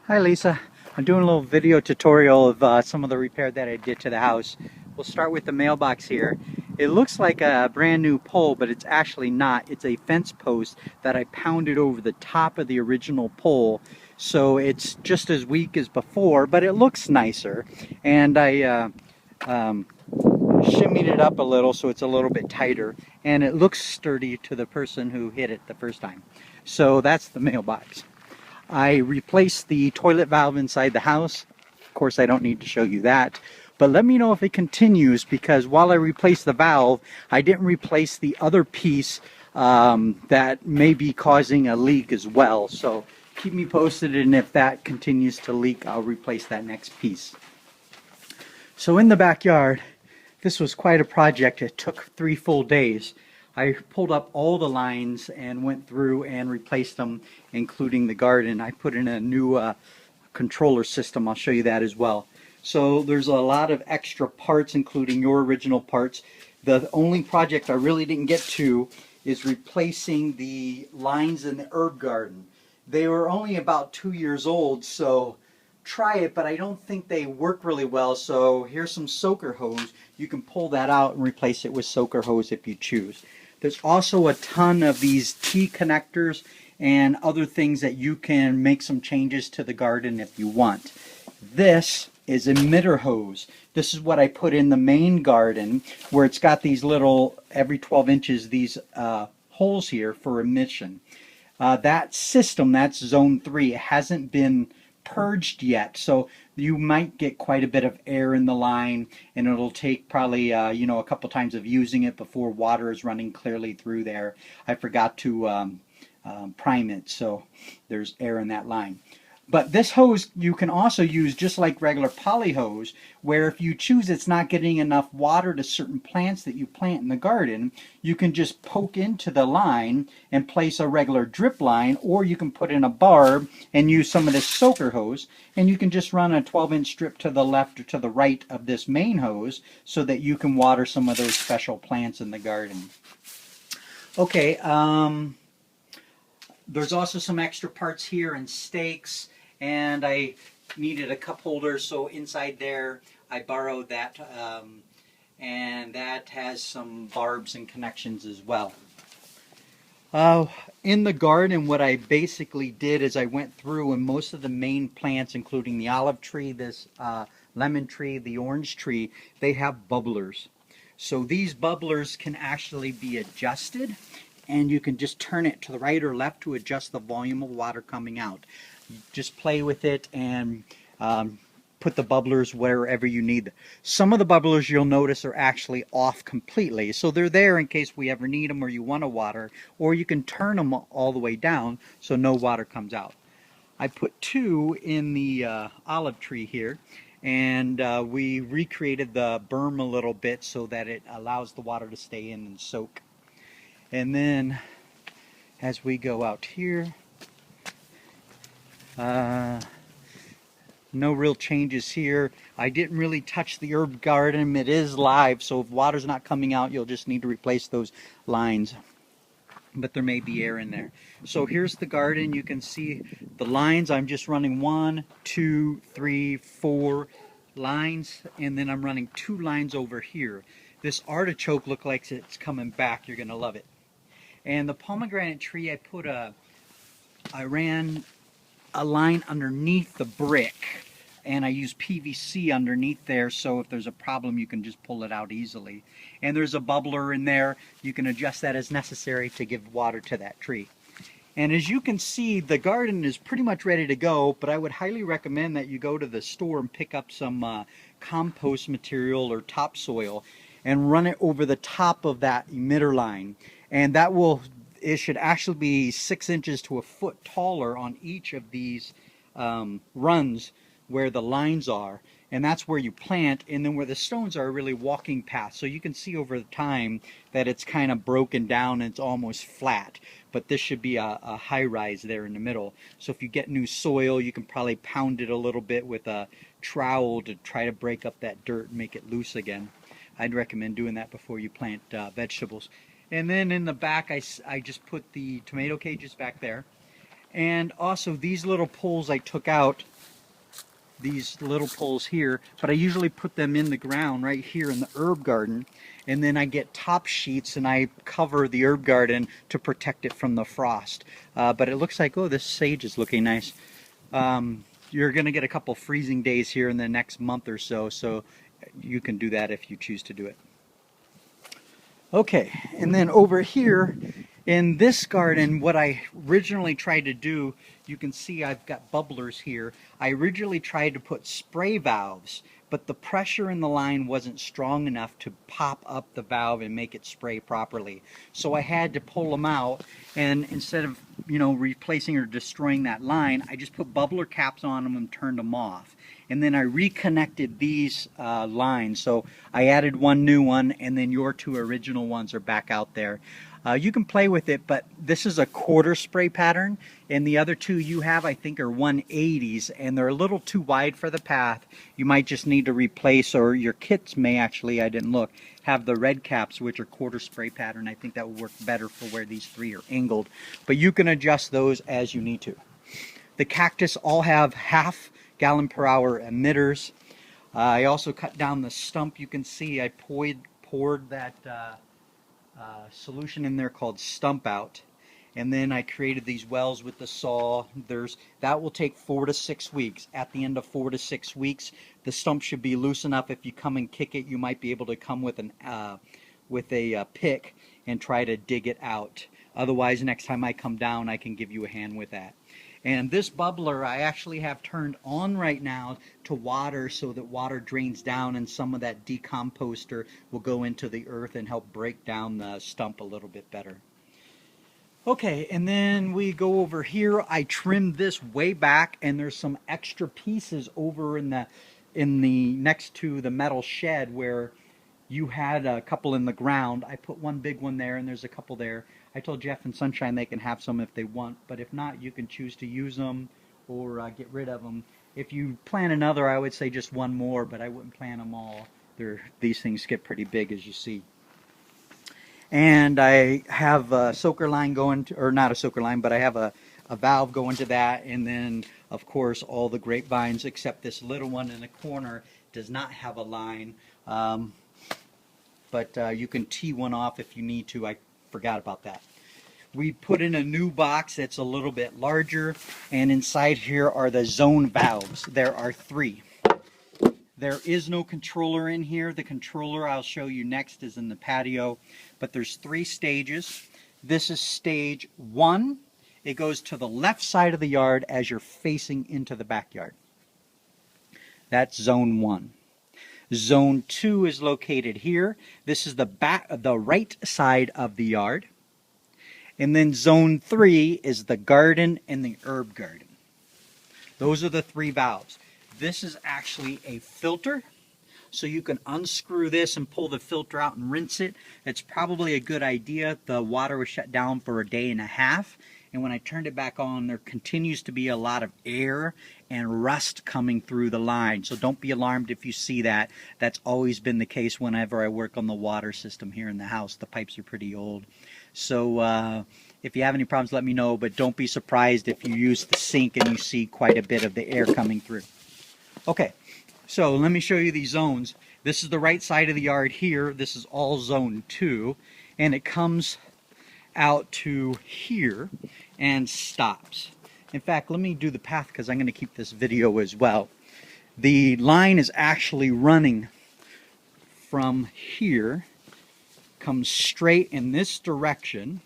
Hi Lisa, I'm doing a little video tutorial of some of the repair that I did to the house. We'll start with the mailbox here. It looks like a brand new pole, but it's actually not. It's a fence post that I pounded over the top of the original pole. So it's just as weak as before, but it looks nicer. And I shimmied it up a little so it's a little bit tighter. And it looks sturdy to the person who hit it the first time. So that's the mailbox. I replaced the toilet valve inside the house. Of course, I don't need to show you that. But let me know if it continues, because while I replaced the valve, I didn't replace the other piece that may be causing a leak as well. So keep me posted, and if that continues to leak, I'll replace that next piece. So in the backyard, this was quite a project. It took 3 full days. I pulled up all the lines and went through and replaced them, including the garden. I put in a new controller system. I'll show you that as well. So there's a lot of extra parts, including your original parts. The only project I really didn't get to is replacing the lines in the herb garden. They were only about 2 years old, so try it, but I don't think they work really well. So here's some soaker hose. You can pull that out and replace it with soaker hose if you choose. There's also a ton of these T-connectors and other things that you can make some changes to the garden if you want. This is emitter hose. This is what I put in the main garden, where it's got these little, every 12 inches, these holes here for emission. That system, that's zone 3, it hasn't been purged yet, so you might get quite a bit of air in the line, and it'll take probably a couple times of using it before water is running clearly through there. I forgot to prime it, so there's air in that line. But this hose you can also use just like regular poly hose, where if you choose it's not getting enough water to certain plants that you plant in the garden, you can just poke into the line and place a regular drip line, or you can put in a barb and use some of this soaker hose, and you can just run a 12-inch strip to the left or to the right of this main hose so that you can water some of those special plants in the garden. Okay, there's also some extra parts here and stakes, and I needed a cup holder, so inside there I borrowed that, and that has some barbs and connections as well. In the garden, what I basically did is I went through, and most of the main plants, including the olive tree, this lemon tree, the orange tree, they have bubblers. So these bubblers can actually be adjusted, and you can just turn it to the right or left to adjust the volume of water coming out. You just play with it and put the bubblers wherever you need them. Some of the bubblers, you'll notice, are actually off completely, so they're there in case we ever need them or you want to water, or you can turn them all the way down so no water comes out. I put 2 in the olive tree here, and we recreated the berm a little bit so that it allows the water to stay in and soak. And then as we go out here, no real changes here. I didn't really touch the herb garden. It is live, so if water's not coming out, you'll just need to replace those lines. But there may be air in there. So here's the garden. You can see the lines. I'm just running 1, 2, 3, 4 lines, and then I'm running 2 lines over here. This artichoke looks like it's coming back. You're going to love it. And the pomegranate tree, I ran a line underneath the brick, and I use PVC underneath there, so if there's a problem you can just pull it out easily. And there's a bubbler in there. You can adjust that as necessary to give water to that tree. And as you can see, the garden is pretty much ready to go, but I would highly recommend that you go to the store and pick up some compost material or topsoil and run it over the top of that emitter line. And that will, it should actually be 6 inches to a foot taller on each of these runs where the lines are, and that's where you plant. And then where the stones are really walking paths, so you can see over the time that it's kind of broken down and it's almost flat, but this should be a high rise there in the middle. So if you get new soil, you can probably pound it a little bit with a trowel to try to break up that dirt and make it loose again. I'd recommend doing that before you plant vegetables. And then in the back, I just put the tomato cages back there. And also these little poles I took out these little poles here, but I usually put them in the ground right here in the herb garden, and then I get top sheets and I cover the herb garden to protect it from the frost. But it looks like, oh, this sage is looking nice. You're going to get a couple freezing days here in the next month or so, so you can do that if you choose to do it. Okay, and then over here in this garden, what I originally tried to do, you can see I've got bubblers here. I originally tried to put spray valves, but the pressure in the line wasn't strong enough to pop up the valve and make it spray properly. So I had to pull them out, and instead of, replacing or destroying that line, I just put bubbler caps on them and turned them off. And then I reconnected these lines. So I added one new one, and then your two original ones are back out there. You can play with it, but this is a quarter spray pattern, and the other two you have, I think, are 180s, and they're a little too wide for the path. You might just need to replace, or your kits may actually, I didn't look, have the red caps, which are quarter spray pattern. I think that would work better for where these three are angled, but you can adjust those as you need to. The cactus all have half-gallon-per-hour emitters. I also cut down the stump. You can see I poured that solution in there called Stump Out, and then I created these wells with the saw. That will take 4 to 6 weeks. At the end of 4 to 6 weeks, the stump should be loose enough. If you come and kick it, you might be able to come with a pick and try to dig it out. Otherwise, next time I come down, I can give you a hand with that. And this bubbler I actually have turned on right now to water, so that water drains down and some of that decomposter will go into the earth and help break down the stump a little bit better. Okay, and then we go over here. I trimmed this way back, and there's some extra pieces over in the next to the metal shed where you had a couple in the ground. I put one big one there, and there's a couple there. I told Jeff and Sunshine they can have some if they want, but if not, you can choose to use them or get rid of them. If you plant another, I would say just one more, but I wouldn't plant them all. These things get pretty big, as you see. And I have a soaker line going to, or not a soaker line, but I have a valve going to that, and then of course all the grapevines except this little one in the corner does not have a line, but you can tee one off if you need to. I forgot about that. We put in a new box that's a little bit larger, and inside here are the zone valves. There are 3. There is no controller in here. The controller I'll show you next is in the patio, but there's 3 stages. This is stage 1. It goes to the left side of the yard as you're facing into the backyard. That's zone 1. Zone 2 is located here. This is the right side of the yard. And then zone 3 is the garden and the herb garden. Those are the 3 valves. This is actually a filter, so you can unscrew this and pull the filter out and rinse it. It's probably a good idea. The water was shut down for a day and a half, and when I turned it back on, there continues to be a lot of air and rust coming through the line. So don't be alarmed if you see that. That's always been the case whenever I work on the water system here in the house. The pipes are pretty old. So if you have any problems, let me know, but don't be surprised if you use the sink and you see quite a bit of the air coming through. Okay, so let me show you these zones. This is the right side of the yard here. This is all zone 2, and it comes out to here and stops. In fact, let me do the path because I'm going to keep this video as well. The line is actually running from here, comes straight in this direction,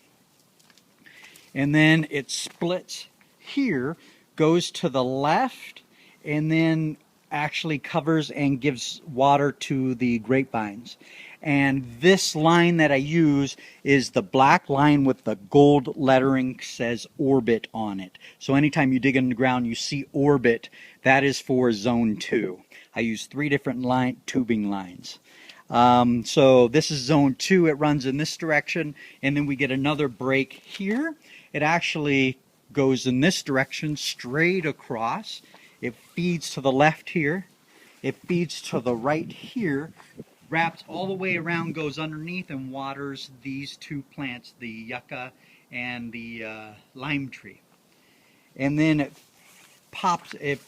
and then it splits here, goes to the left, and then actually covers and gives water to the grapevines. And this line that I use is the black line with the gold lettering, says orbit on it. So anytime you dig in the ground you see orbit, that is for zone 2. I use 3 different tubing lines. So this is zone 2. It runs in this direction, and then we get another break here. It actually goes in this direction straight across. It feeds to the left here. It feeds to the right here, wraps all the way around, goes underneath, and waters these 2 plants, the yucca and the lime tree. And then it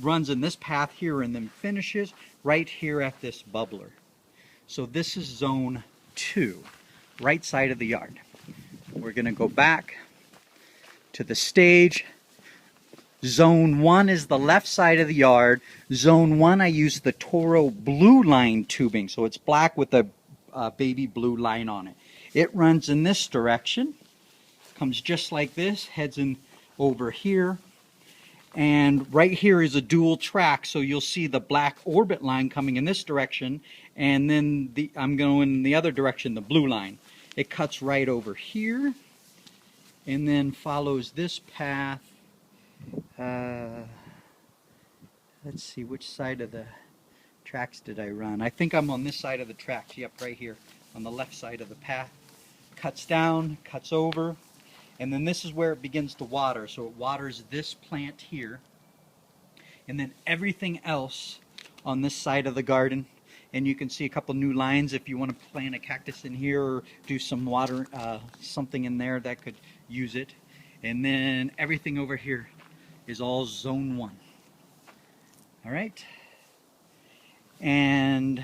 runs in this path here and then finishes right here at this bubbler. So this is zone 2, right side of the yard. We're going to go back to the stage. Zone 1 is the left side of the yard. Zone 1, I use the Toro blue line tubing, so it's black with a baby blue line on it. It runs in this direction, comes just like this, heads in over here, and right here is a dual track, so you'll see the black orbit line coming in this direction, and then I'm going in the other direction, the blue line. It cuts right over here, and then follows this path. Let's see, which side of the tracks did I run? I think I'm on this side of the tracks. Yep, right here on the left side of the path. Cuts down, cuts over, and then this is where it begins to water. So it waters this plant here, and then everything else on this side of the garden. And you can see a couple new lines if you want to plant a cactus in here or do some water, something in there that could use it. And then everything over here is all zone 1. All right, and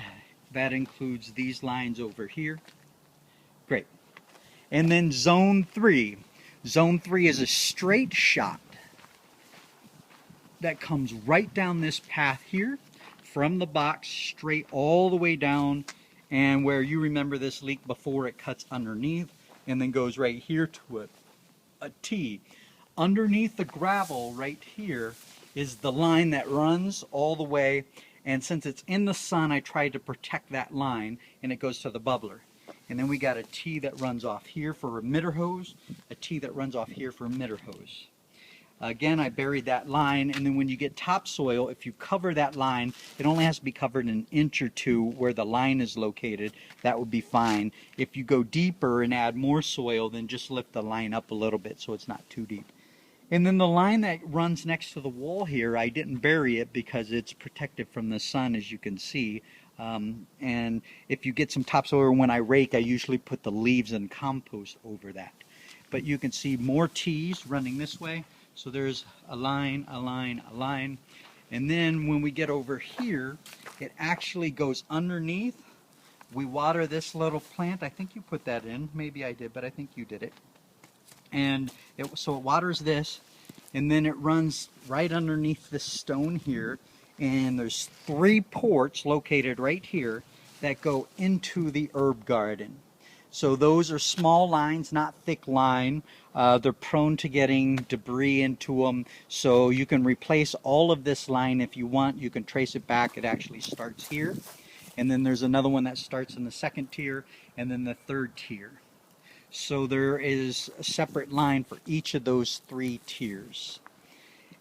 that includes these lines over here. Great. And then zone 3. Zone 3 is a straight shot that comes right down this path here from the box straight all the way down, and where you remember this leak before, it cuts underneath and then goes right here to a T. Underneath the gravel right here is the line that runs all the way, and since it's in the sun, I tried to protect that line, and it goes to the bubbler. And then we got a T that runs off here for emitter hose, a T that runs off here for emitter hose. Again, I buried that line, and then when you get topsoil, if you cover that line, it only has to be covered an inch or two where the line is located. That would be fine. If you go deeper and add more soil, then just lift the line up a little bit so it's not too deep. And then the line that runs next to the wall here, I didn't bury it because it's protected from the sun, as you can see. And if you get some topsoil, when I rake, I usually put the leaves and compost over that. But you can see more T's running this way. So there's a line, a line, a line. And then when we get over here, it actually goes underneath. We water this little plant. I think you put that in. Maybe I did, but I think you did it. And so it waters this, and then it runs right underneath this stone here. And there's 3 ports located right here that go into the herb garden. So those are small lines, not thick line. They're prone to getting debris into them. So you can replace all of this line if you want. You can trace it back. It actually starts here. And then there's another one that starts in the 2nd tier and then the 3rd tier. So there is a separate line for each of those 3 tiers.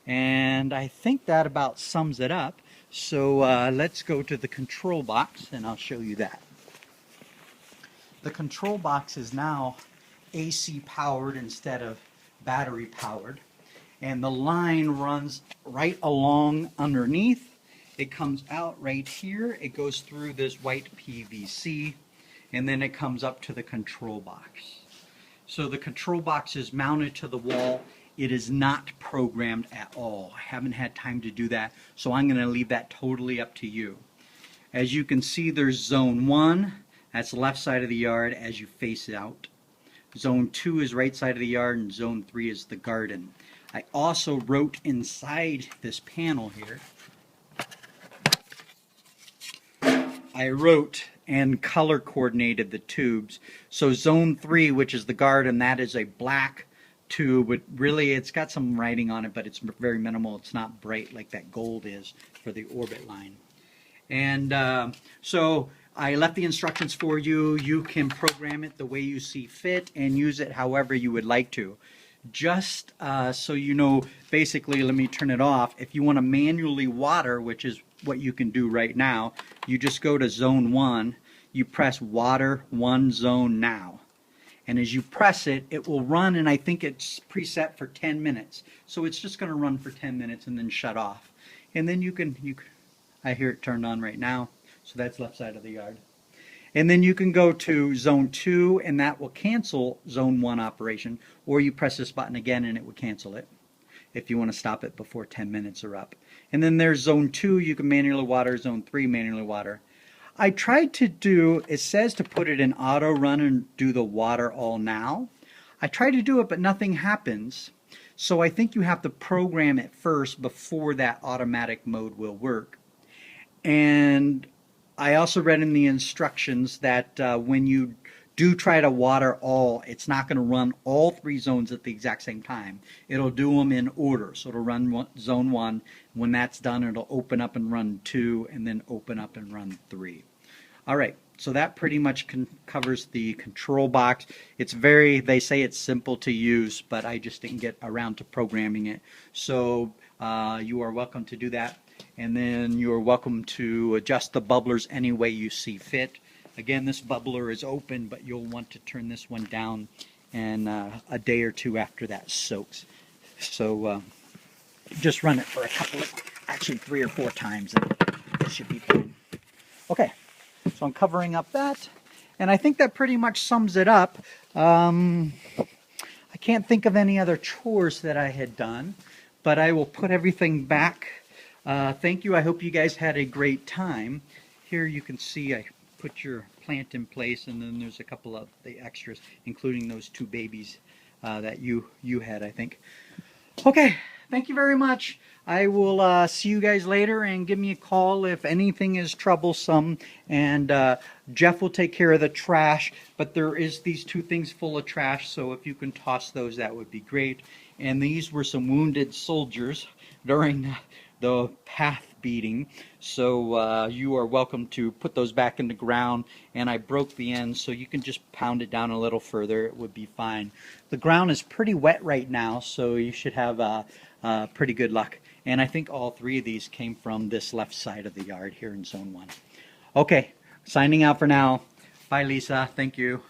And I think that about sums it up. So let's go to the control box and I'll show you that. The control box is now AC powered instead of battery powered. And the line runs right along underneath. It comes out right here. It goes through this white PVC. And then it comes up to the control box. So the control box is mounted to the wall. It is not programmed at all. I haven't had time to do that, so I'm going to leave that totally up to you. As you can see, there's zone 1, that's the left side of the yard as you face out. Zone 2 is right side of the yard, and zone 3 is the garden. I also wrote inside this panel here, I wrote and color coordinated the tubes. So zone 3, which is the garden, that is a black tube, but really it's got some writing on it, but it's very minimal. It's not bright like that gold is for the orbit line. And so I left the instructions for you. You can program it the way you see fit and use it however you would like to. Just so you know, basically, let me turn it off. If you want to manually water, which is what you can do right now, you just go to zone 1, you press water 1 zone now. And as you press it, it will run, and I think it's preset for 10 minutes. So it's just going to run for 10 minutes and then shut off. And then I hear it turned on right now, so that's left side of the yard. And then you can go to zone 2, and that will cancel zone 1 operation, or you press this button again and it will cancel it. if you want to stop it before 10 minutes are up. And then there's zone 2, you can manually water, zone 3, manually water. I tried to do, it says to put it in auto run and do the water all now. I tried to do it, but nothing happens. So I think you have to program it first before that automatic mode will work. And I also read in the instructions that when you do try to water all, it's not going to run all 3 zones at the exact same time. It'll do them in order. So it'll run zone 1. When that's done, it'll open up and run 2, and then open up and run 3. All right, so that pretty much covers the control box. It's very, they say it's simple to use, but I just didn't get around to programming it. So you are welcome to do that. And then you're welcome to adjust the bubblers any way you see fit. Again, this bubbler is open, but you'll want to turn this one down, and a day or 2 after that soaks. So just run it for a couple of, actually 3 or 4 times, and it should be fine. Okay, so I'm covering up that, and I think that pretty much sums it up. I can't think of any other chores that I had done, but I will put everything back. Thank you. I hope you guys had a great time. Here you can see I put your plant in place, and then there's a couple of the extras, including those 2 babies that you had, I think. Okay, thank you very much. I will see you guys later, and give me a call if anything is troublesome, and Jeff will take care of the trash, but there is these 2 things full of trash, so if you can toss those, that would be great. And these were some wounded soldiers during the path beating, so you are welcome to put those back in the ground, and I broke the end, so you can just pound it down a little further. It would be fine. The ground is pretty wet right now, so you should have pretty good luck. And I think all 3 of these came from this left side of the yard here in zone 1. Okay, signing out for now. Bye, Lisa. Thank you.